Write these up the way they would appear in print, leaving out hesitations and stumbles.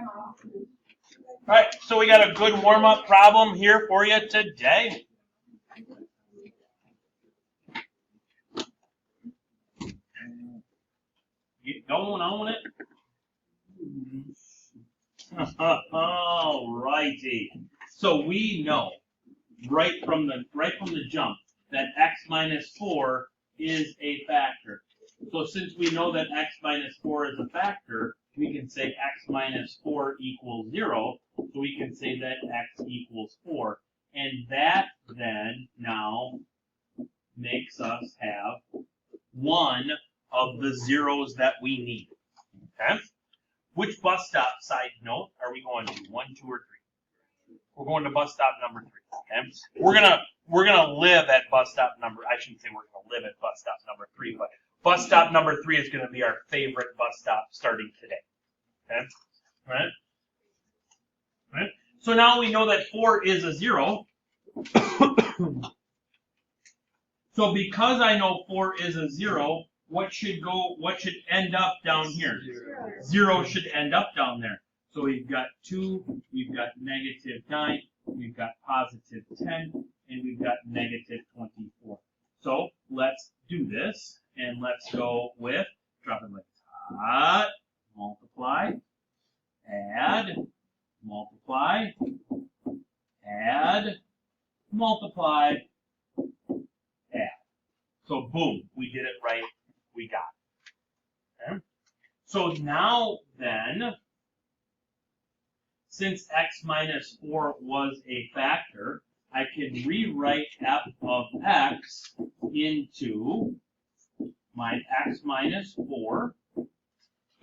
All right, so we got a good warm-up problem here for you today. Get going on it. All righty. So we know right from the jump that x minus 4 is a factor. So since we know that x minus 4 is a factor, we can say x minus 4 equals 0. So we can say that x equals 4. And that then now makes us have one of the zeros that we need. Okay? Which bus stop, side note, are we going to? 1, 2, or 3? We're going to bus stop number 3. Okay? We're gonna live at bus stop number. I shouldn't say we're gonna live at bus stop number 3, but bus stop number 3 is gonna be our favorite bus stop starting today. Okay? All right? All right? So now we know that 4 is a 0. So because I know 4 is a 0, what should end up down here? 0 should end up down there. So we've got 2, we've got negative 9, we've got positive 10, and we've got negative 24. So let's do this, and let's go with, drop it like that, multiply, add, multiply, add, multiply, add. So boom, we did it right, we got it. Okay? So now then, since x minus 4 was a factor, I can rewrite f of x into my x minus 4,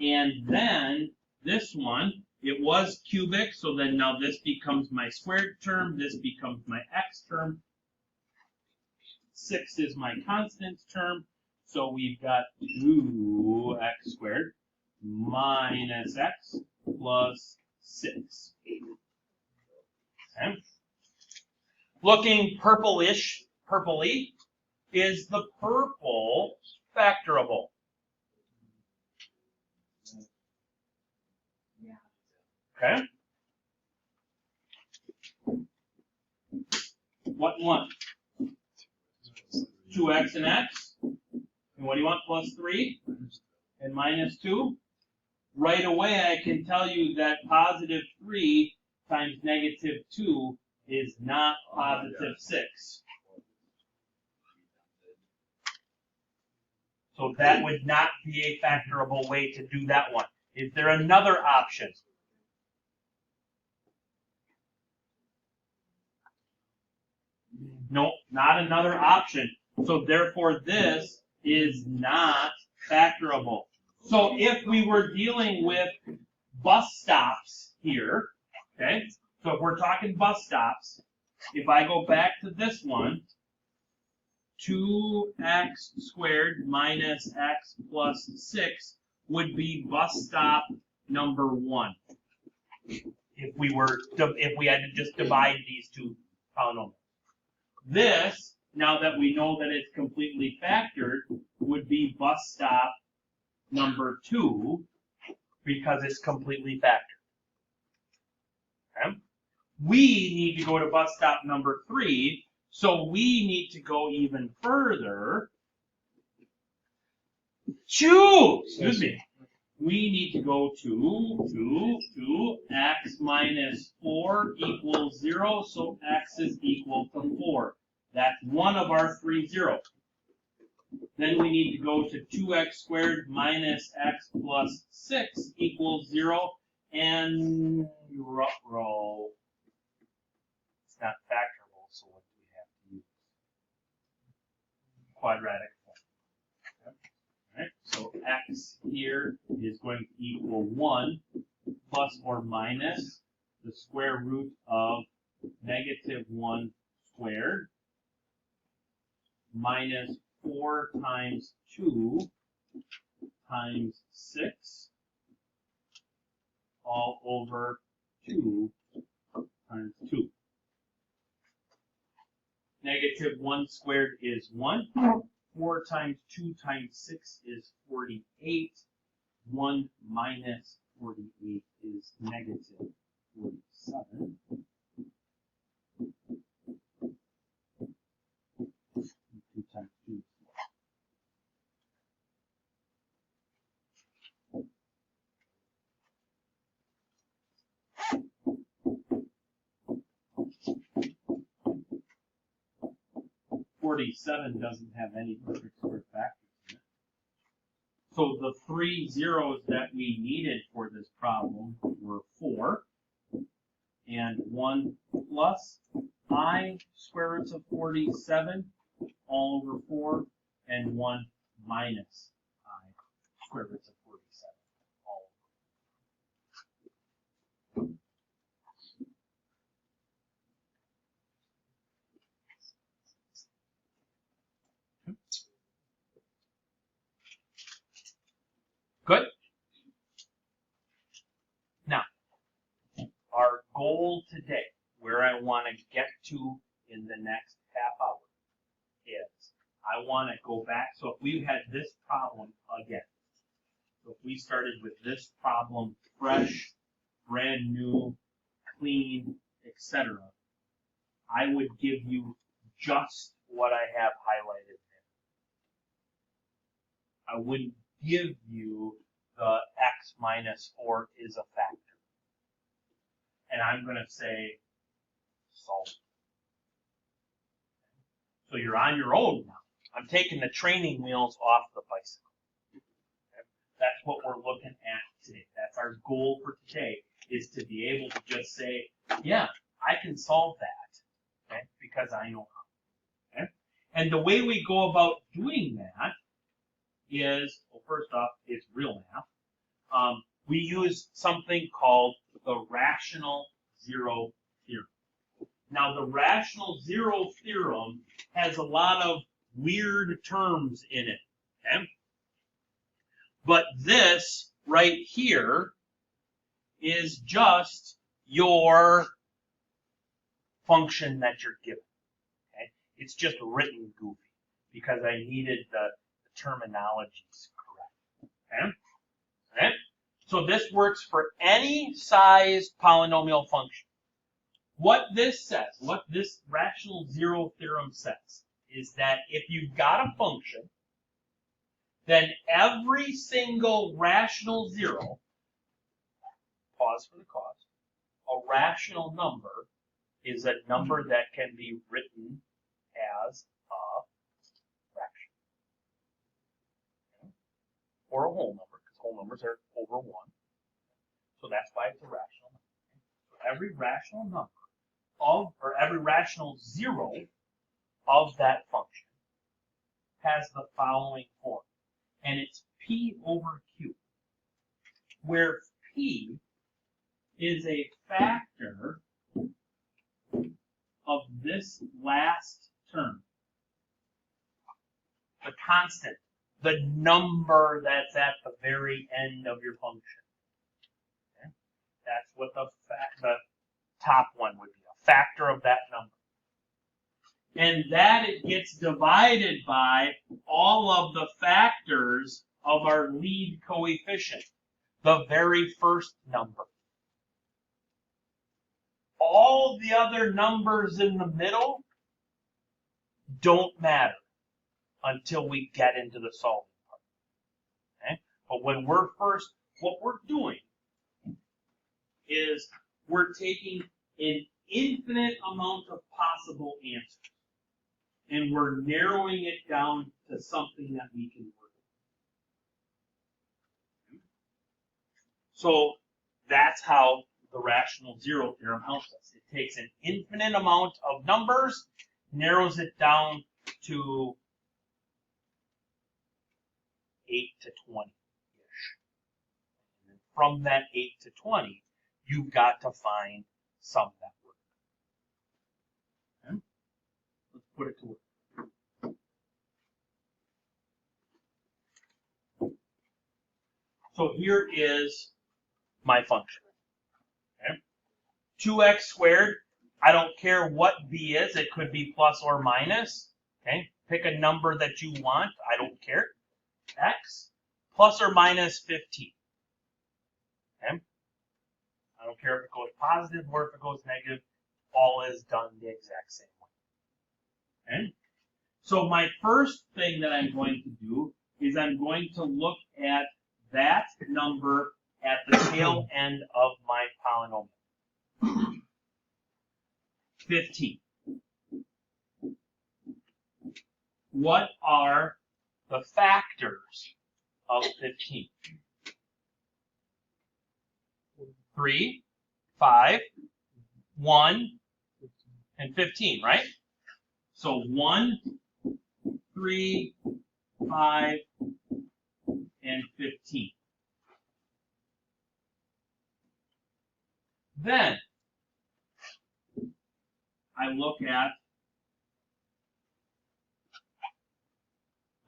and then this one, it was cubic, so then now this becomes my squared term, this becomes my x term, 6 is my constant term, so we've got 2x squared minus x plus 6. Okay. Looking purpley is the purple factorable. Okay. What one? 2x and x. And what do you want? Plus 3 and minus 2. Right away, I can tell you that positive 3 times negative 2 is not positive 6. So that would not be a factorable way to do that one. Is there another option? No, not another option. So therefore, this is not factorable. So if we were dealing with bus stops here, okay, so if we're talking bus stops, if I go back to this one, 2x squared minus x plus 6 would be bus stop number 1. If we had to just divide these two polynomials. This, now that we know that it's completely factored, would be bus stop number 2 because it's completely factored. Okay? We need to go to bus stop number 3, so we need to go even further. Excuse me. We need to go to x minus 4 equals 0, so x is equal to 4. That's one of our 3 zeros. Then we need to go to 2x squared minus x plus 6 equals 0, and row. It's not factorable, so what do we have to use? Quadratic form. Okay. All right, so x here is going to equal 1 plus or minus the square root of negative 1 squared minus 4 times 2 times 6 all over 2 times 2. Negative 1 squared is 1. 4 times 2 times 6 is 48. 1 minus 48 is negative 47. 2 times 2 is 47 doesn't have any perfect square factors in it. So the 3 zeros that we needed for this problem were 4 and 1 plus I square roots of 47 all over 4 and 1 minus I square roots of 47 all over. Good. Now, our goal today, where I want to get to in the next half hour, is I want to go back. So if we had this problem again, so if we started with this problem fresh, brand new, clean, etc., I would give you just what I have highlighted there. I wouldn't give you the x minus 4 is a factor. And I'm going to say solve. So you're on your own now. I'm taking the training wheels off the bicycle. Okay? That's what we're looking at today. That's our goal for today, is to be able to just say, yeah, I can solve that, okay, because I know how. Okay? And the way we go about doing that is, well, first off, it's real math. We use something called the rational zero theorem. Now, the rational zero theorem has a lot of weird terms in it. Okay? But this right here is just your function that you're given. Okay? It's just written goofy because I needed the terminologies correct. Okay? Okay? So this works for any sized polynomial function. What this says, what this rational zero theorem says, is that if you've got a function, then every single rational zero, pause for the cause, a rational number is a number that can be written as a fraction. Okay? Or a whole number, because whole numbers are over 1. So that's why it's a rational number. So every rational number or every rational zero of that function has the following form. And it's P over Q, where P is a factor of this last term. The constant, the number that's at the very end of your function. Okay? That's what the top one would be, a factor of that number. And that it gets divided by all of the factors of our lead coefficient, the very first number. All the other numbers in the middle don't matter until we get into the solving part. Okay? But when we're first, what we're doing is we're taking an infinite amount of possible answers, and we're narrowing it down to something that we can work with. So that's how the rational zero theorem helps us. It takes an infinite amount of numbers, narrows it down to 8 to 20-ish. And from that 8 to 20, you've got to find some that work. Okay? Let's put it to work. So here is my function. Okay? 2x squared, I don't care what b is. It could be plus or minus. Okay? Pick a number that you want. I don't care. X plus or minus 15. Okay? I don't care if it goes positive or if it goes negative, all is done the exact same way. Okay? So my first thing that I'm going to do is I'm going to look at that number At the tail end of my polynomial. 15. What are The factors of 15. 3, 5, 1, and 15, right? so 1, 3, 5, and 15. Then I look at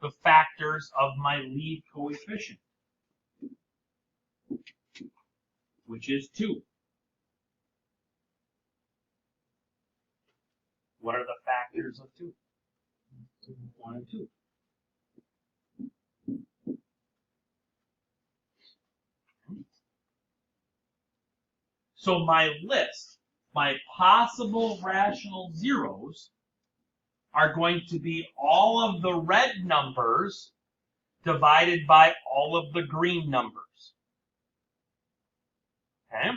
The factors of my lead coefficient. which is 2. What are the factors of 2? 1 and 2. So my list, my possible rational zeros, Are going to be all of the red numbers divided by all of the green numbers. Okay?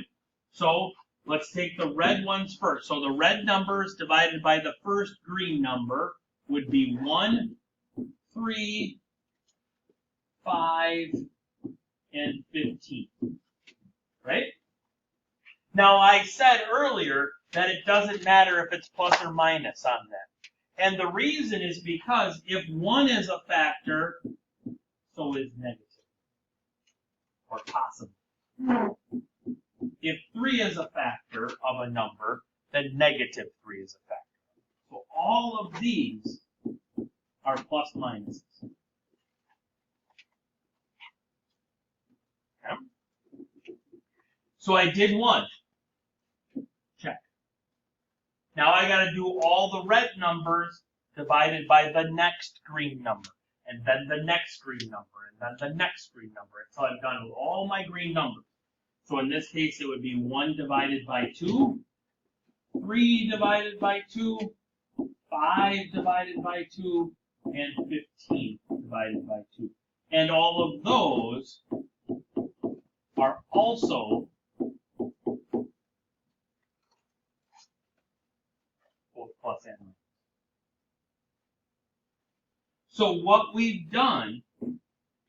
so let's take the red ones first. So the red numbers divided by the first green number would be 1, 3, 5, and 15. Right? Now, I said earlier that it doesn't matter if it's plus or minus on that. And the reason is because if 1 is a factor, so is negative. Or possible. If 3 is a factor of a number, Then negative 3 is a factor. so all of these are plus minuses. Okay? So I did 1. Check. Now I got to do all the red numbers divided by the next green number, and then the next green number, and then the next green number, So I've done with all my green numbers. So in this case, it would be 1 divided by 2, 3 divided by 2, 5 divided by 2, and 15 divided by 2. And all of those are also both plus and minus. So what we've done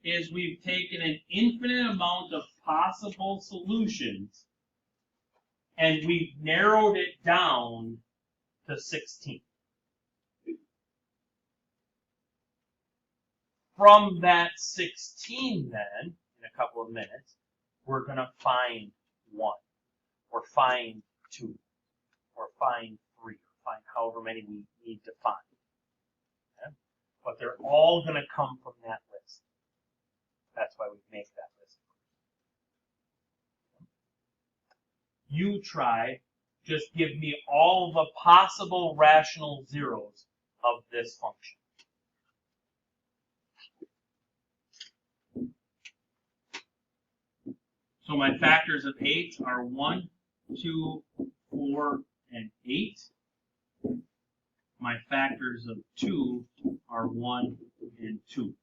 is we've taken an infinite amount of possible solutions and we've narrowed it down to 16. From that 16 then, In a couple of minutes, we're going to find 1, or find 2, or find 3, or find however many we need to find. Okay? But they're all going to come from that list. That's why we make that list. You try, just give me all the possible rational zeros of this function. so my factors of 8 are 1, 2, 4, and 8. My factors of 2 are 1 and 2.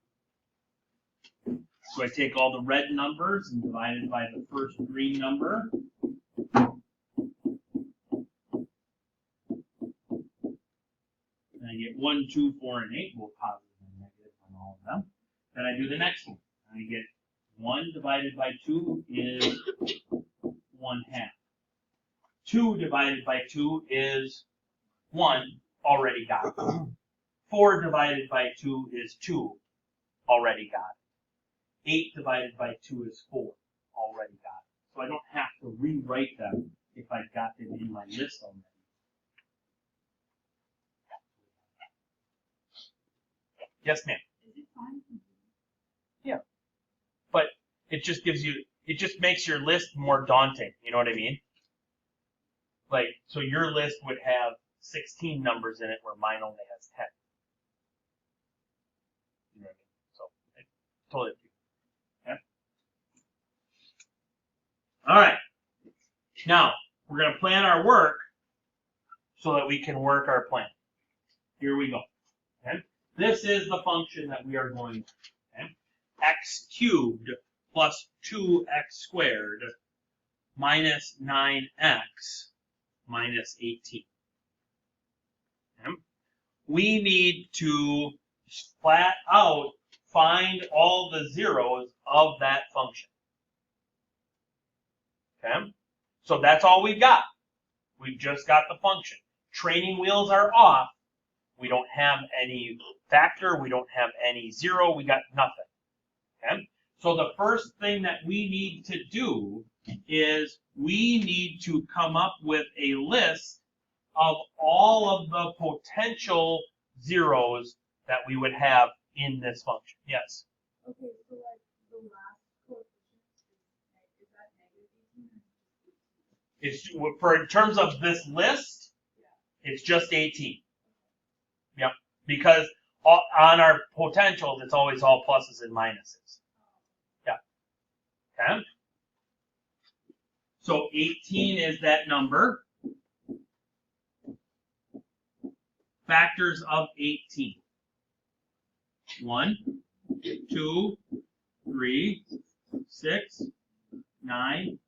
So I take all the red numbers and divide it by the first green number. And I get 1, 2, 4, and 8, both positive and negative on all of them. Then I do the next one. And I get 1 divided by 2 is 1/2. 2 divided by 2 is 1, already got it. 4 divided by 2 is 2, already got it. 8 divided by 2 is 4, already got it. So I don't have to rewrite them if I've got them in my list already. Yes, ma'am. Is it fine? But it just gives you, it just makes your list more daunting. You know what I mean? Like, so your list would have 16 numbers in it where mine only has 10. You know what I mean? So, it's totally up to you. All right. Now, we're going to plan our work so that we can work our plan. Here we go. Okay? This is the function that we are going to. Okay? X cubed plus 2x squared minus 9x minus 18. Okay? We need to flat out find all the zeros of that function. Okay? So that's all we've got. We've just got the function. Training wheels are off. We don't have any factor. We don't have any zero. We got nothing. Okay? So the first thing that we need to do is we need to come up with a list of all of the potential zeros that we would have in this function. Yes? Okay, so like the last coefficient is that negative 18 or It's for in terms of this list, it's just 18. Yep. Because on our potentials, it's always all pluses and minuses. Yeah. Okay. So 18 is that number. Factors of 18. 1, 2, 3, 6, 9,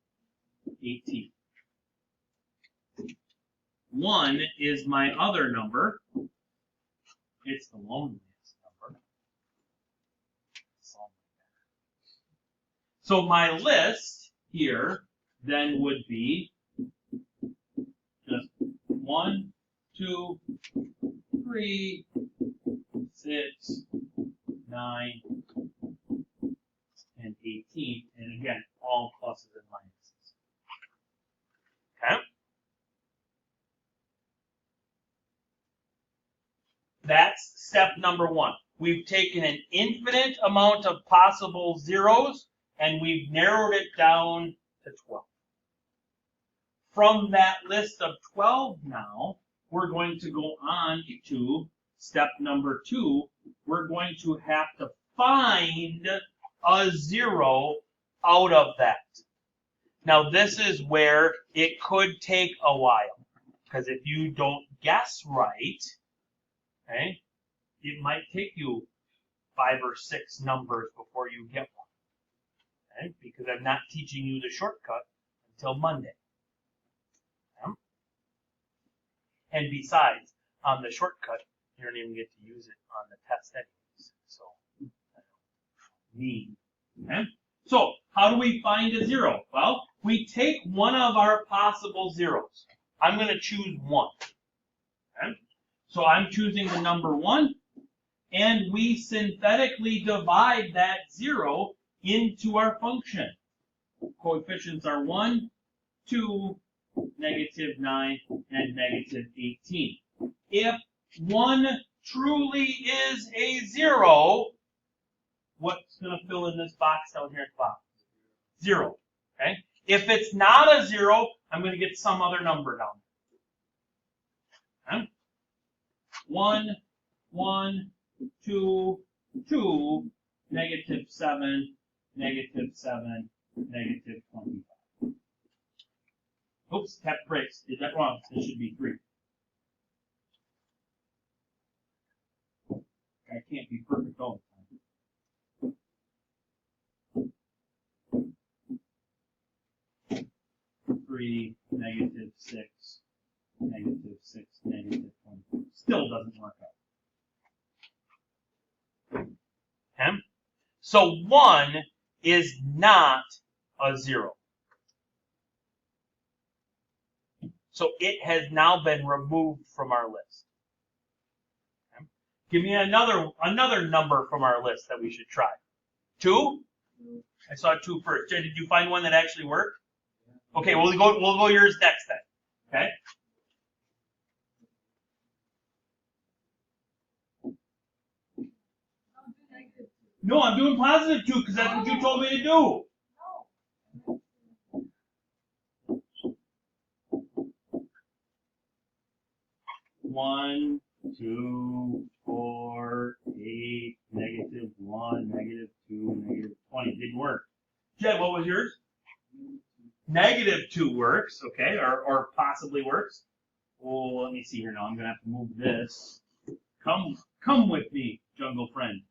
18. 1 is my other number. It's the loneliest number. So my list here then would be just 1, 2, 3, 6, 9, and 18. And again, all pluses and minuses. Okay? That's step number 1. We've taken an infinite amount of possible zeros and we've narrowed it down to 12. From that list of 12 now, we're going to go on to step number 2. We're going to have to find a zero out of that. Now this is where it could take a while, because if you don't guess right, okay, it might take you 5 or 6 numbers before you get one. Okay? Because I'm not teaching you the shortcut until Monday. Okay? And besides, on the shortcut, you don't even get to use it on the test anyways. So, mean. Okay? So, how do we find a zero? Well, we take one of our possible zeros. I'm going to choose 1. Okay? So I'm choosing the number 1, and we synthetically divide that 0 into our function. Coefficients are 1, 2, negative 9, and negative 18. If 1 truly is a 0, what's going to fill in this box down here at the bottom? 0. Okay? If it's not a 0, I'm going to get some other number down there. Okay? 1, 1, 2, 2, negative 7, negative 7, negative 25. Oops, tap brakes. Did that wrong. It should be 3. I can't be perfect all the time. 3, negative 6, negative 6, negative 20. Still doesn't work out. Okay? So 1 is not a 0. So it has now been removed from our list. Okay? Give me another number from our list that we should try. 2? I saw 2 first. Jay, did you find one that actually worked? Okay, we'll go yours next then. Okay? No, I'm doing positive 2 because that's what you told me to do. One, 2, 4, 8, negative 1, negative 2, negative 20. Didn't work. Jed, what was yours? negative 2 works, okay, or possibly works. Oh, let me see here now. I'm going to have to move this. Come with me, jungle friend.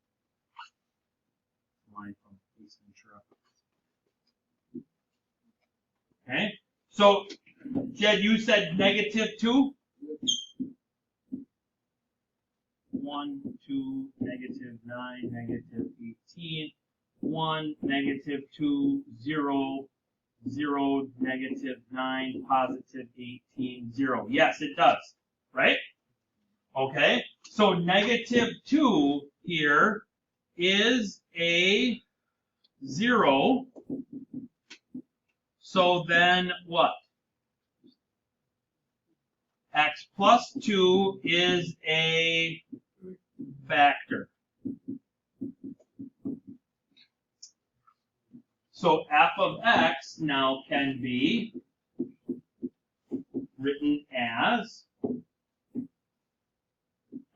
Line from Ace Ventura. Okay, so Jed, you said negative 2? 1, 2, negative 9, negative 18. 1, negative 2, 0, 0, negative 9, positive 18, 0. Yes, it does, right? Okay, so negative 2 here is a 0. So then what? X plus 2 is a factor. So f of x now can be written as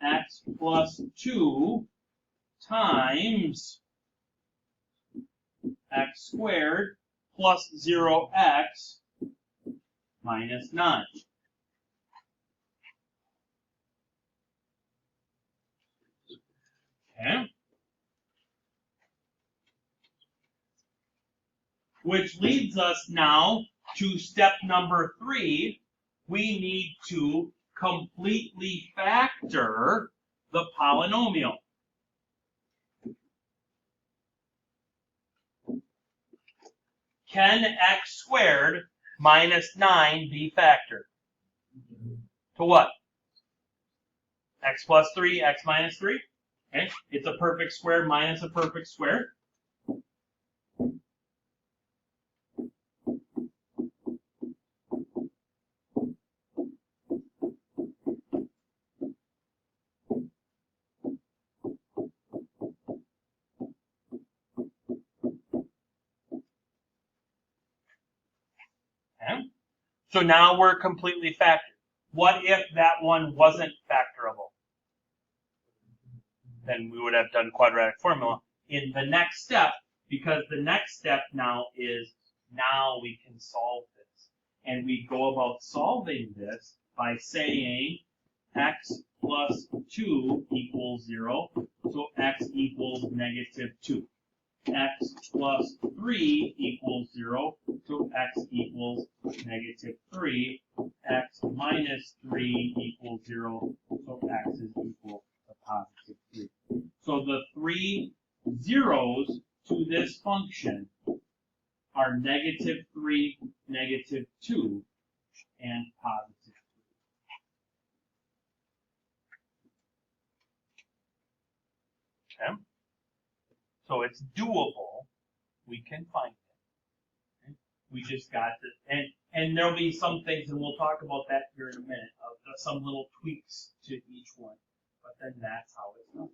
x plus 2 times x squared plus 0x minus 9. Okay. Which leads us now to step number 3. We need to completely factor the polynomial. Can x squared minus 9 be factored? To what? X plus 3, x minus 3? Okay, it's a perfect square minus a perfect square. Okay. So now we're completely factored. What if that one wasn't factorable? Then we would have done quadratic formula in the next step, because the next step now is, now we can solve this. And we go about solving this by saying x plus 2 equals 0, so x equals negative 2. X plus 3 equals 0, so x equals negative 3. X minus 3 equals 0, so x is equal to positive 3. So the 3 zeros to this function are negative 3, negative 2, and positive 3. Okay? So it's doable. We can find it. Okay? We just got to, and there'll be some things, and we'll talk about that here in a minute, of some little tweaks to each one. But then that's how it's done.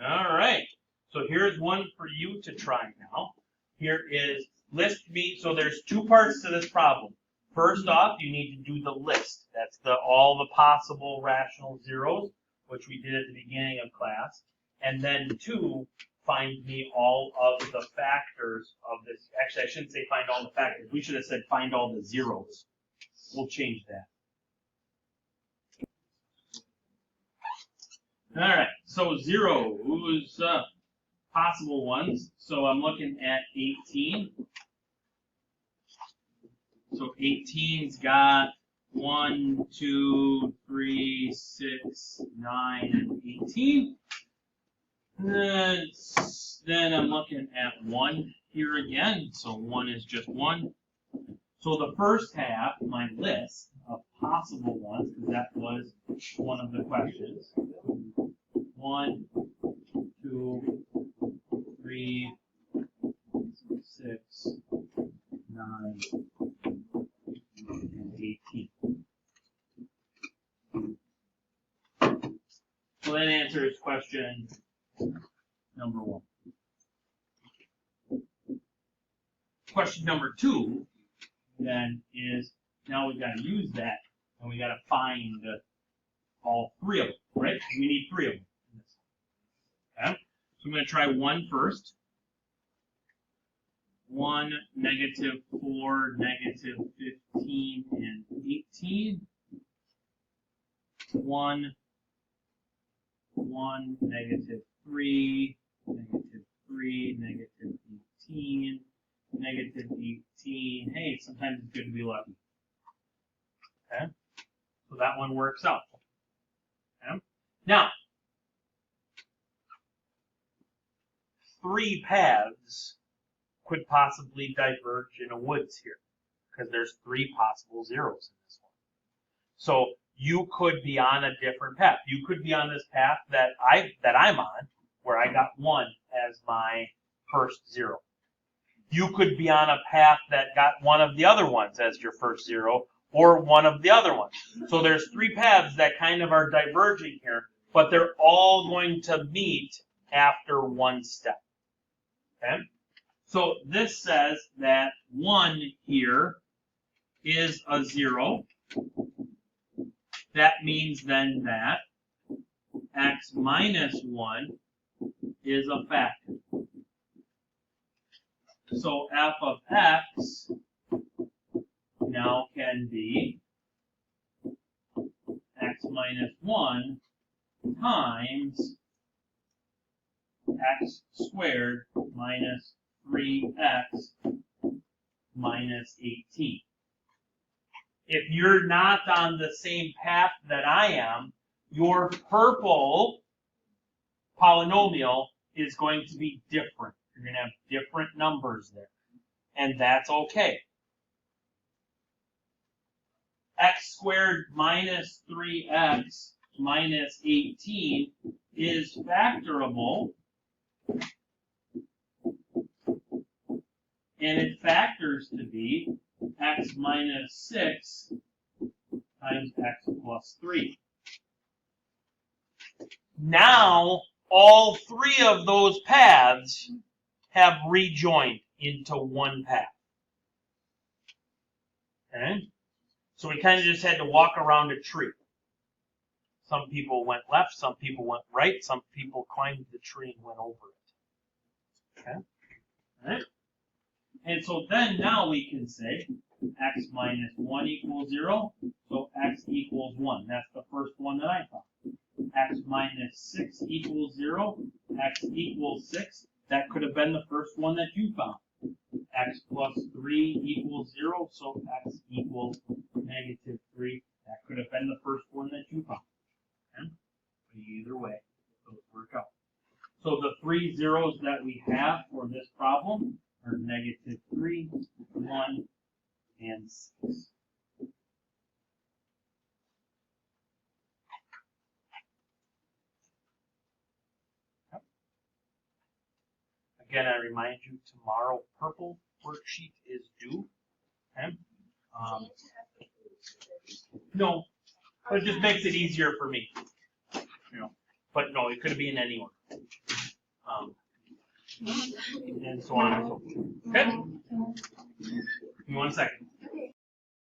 All right. So here's one for you to try now. Here is list me. So there's 2 parts to this problem. First off, you need to do the list. That's all the possible rational zeros, which we did at the beginning of class. And then 2, find me all of the factors of this. Actually, I shouldn't say find all the factors. We should have said find all the zeros. We'll change that. All right, so zeros, possible ones. So I'm looking at 18. So 18's got 1, 2, 3, 6, 9, and 18. Then I'm looking at 1 here again. So 1 is just 1. So the first half, my list of possible ones, because that was one of the questions. 1, 2, 3, 6, 9, and 18. So that answers question number 1. Question number 2 then is, now we've got to use that, and we got to find all 3 of them, right? We need 3 of them. Okay? So I'm going to try 1 first. 1, -4, -15, and 18. 1, 1, -3, -3, -18, -18. Hey, sometimes it's good to be lucky. Okay? So that one works out. Okay? Now, 3 paths could possibly diverge in a woods here, because there's 3 possible zeros in this one. So you could be on a different path. You could be on this path that I'm on, where I got 1 as my first 0. You could be on a path that got one of the other ones as your first 0, or one of the other ones. So there's 3 paths that kind of are diverging here, but they're all going to meet after one step. Okay? So this says that 1 here is a 0. That means then that x minus 1 is a factor. So f of x now can be x minus 1 times x squared minus 3x minus 18. If you're not on the same path that I am, your purple polynomial is going to be different. You're going to have different numbers there. And that's okay. X squared minus 3x minus 18 is factorable. And it factors to be x minus 6 times x plus 3. Now, all 3 of those paths have rejoined into one path. Okay? So we kind of just had to walk around a tree. Some people went left, some people went right, some people climbed the tree and went over it. Okay? All right? And so then now we can say x minus 1 equals 0, so x equals 1. That's the first one that I found. X minus 6 equals 0, x equals 6. That could have been the first one that you found. X plus 3 equals 0, so x equals negative 3. That could have been the first one that you found. Okay? But either way, those work out. So the 3 zeros that we have for this problem are negative 3, 1, and 6. Again, I remind you, tomorrow purple worksheet is due. Okay? No, but it just makes it easier for me. You know, but no, it could be in any order. And so on and so forth. Okay? Give me 1 second.